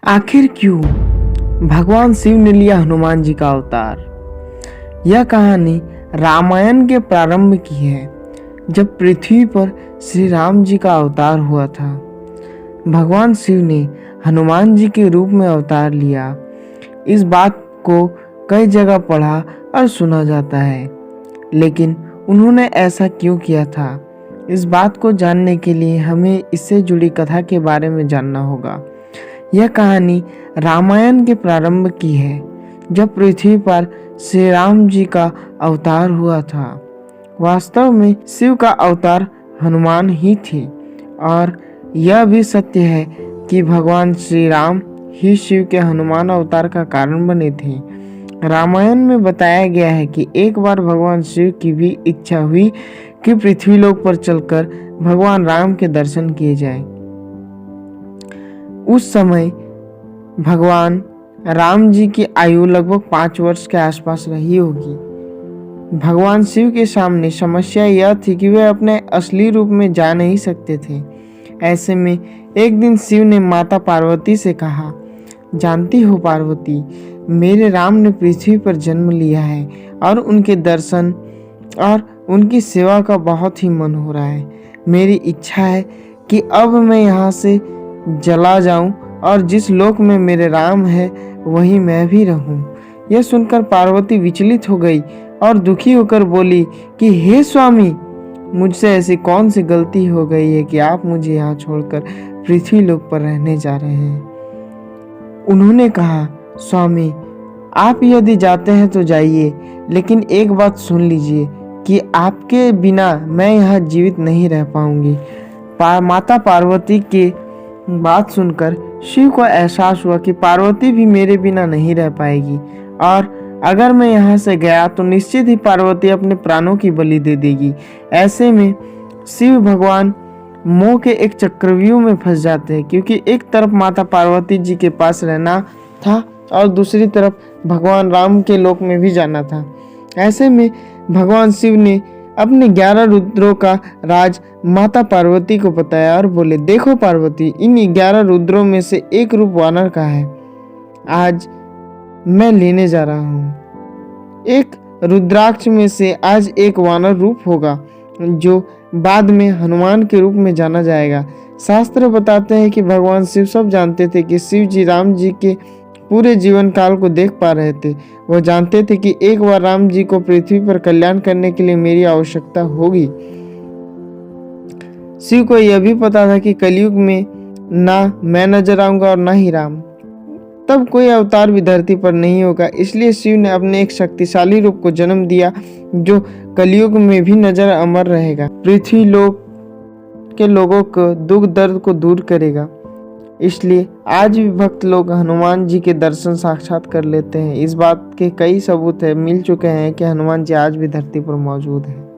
आखिर क्यों भगवान शिव ने लिया हनुमान जी का अवतार। यह कहानी रामायण के प्रारंभ की है, जब पृथ्वी पर श्री राम जी का अवतार हुआ था। भगवान शिव ने हनुमान जी के रूप में अवतार लिया। इस बात को कई जगह पढ़ा और सुना जाता है, लेकिन उन्होंने ऐसा क्यों किया था, इस बात को जानने के लिए हमें इससे जुड़ी कथा के बारे में जानना होगा। यह कहानी रामायण के प्रारंभ की है, जब पृथ्वी पर श्री राम जी का अवतार हुआ था। वास्तव में शिव का अवतार हनुमान ही थे, और यह भी सत्य है कि भगवान श्री राम ही शिव के हनुमान अवतार का कारण बने थे। रामायण में बताया गया है कि एक बार भगवान शिव की भी इच्छा हुई कि पृथ्वी लोक पर चलकर भगवान राम के दर्शन किए जाए। उस समय भगवान राम जी की आयु लगभग 5 वर्ष के आसपास रही होगी। भगवान शिव के सामने समस्या यह थी कि वे अपने असली रूप में जा नहीं सकते थे। ऐसे में एक दिन शिव ने माता पार्वती से कहा, जानती हो पार्वती, मेरे राम ने पृथ्वी पर जन्म लिया है और उनके दर्शन और उनकी सेवा का बहुत ही मन हो रहा है। मेरी इच्छा है कि अब मैं यहाँ से जला जाऊं और जिस लोक में मेरे राम है वहीं मैं भी रहूं। यह सुनकर पार्वती विचलित हो गई और दुखी होकर बोली कि हे स्वामी, मुझसे ऐसी कौन सी गलती हो गई है कि आप मुझे यहाँ छोड़कर पृथ्वी लोक पर रहने जा रहे हैं। उन्होंने कहा, स्वामी, आप यदि जाते हैं तो जाइए, लेकिन एक बात सुन लीजिए कि आपके बिना मैं यहाँ जीवित नहीं रह पाऊंगी। माता पार्वती की बात सुनकर शिव को एहसास हुआ कि पार्वती भी मेरे बिना नहीं रह पाएगी, और अगर मैं यहाँ से गया तो निश्चित ही पार्वती अपने प्राणों की बलि दे देगी। ऐसे में शिव भगवान मोह के एक चक्रव्यूह में फंस जाते हैं, क्योंकि एक तरफ माता पार्वती जी के पास रहना था और दूसरी तरफ भगवान राम के लोक में भी जाना था। ऐसे में भगवान शिव ने अपने 11 रुद्रों का राज माता पार्वती को बताया और बोले, देखो पार्वती, इन 11 रुद्रों में से एक रूप वानर का है। आज मैं लेने जा रहा हूँ। एक रुद्राक्ष में से आज एक वानर रूप होगा, जो बाद में हनुमान के रूप में जाना जाएगा। शास्त्र बताते हैं कि भगवान शिव सब जानते थे कि शिव जी राम जी के पूरे जीवन काल को देख पा रहे थे। वह जानते थे कि एक बार राम जी को पृथ्वी पर कल्याण करने के लिए मेरी आवश्यकता होगी। शिव को यह भी पता था कि कलयुग में ना मैं नजर आऊंगा और ना ही राम, तब कोई अवतार भी धरती पर नहीं होगा। इसलिए शिव ने अपने एक शक्तिशाली रूप को जन्म दिया, जो कलयुग में भी नजर अमर रहेगा, पृथ्वी लोक के लोगों को दुख दर्द को दूर करेगा। इसलिए आज भी भक्त लोग हनुमान जी के दर्शन साक्षात कर लेते हैं। इस बात के कई सबूत मिल चुके हैं कि हनुमान जी आज भी धरती पर मौजूद हैं।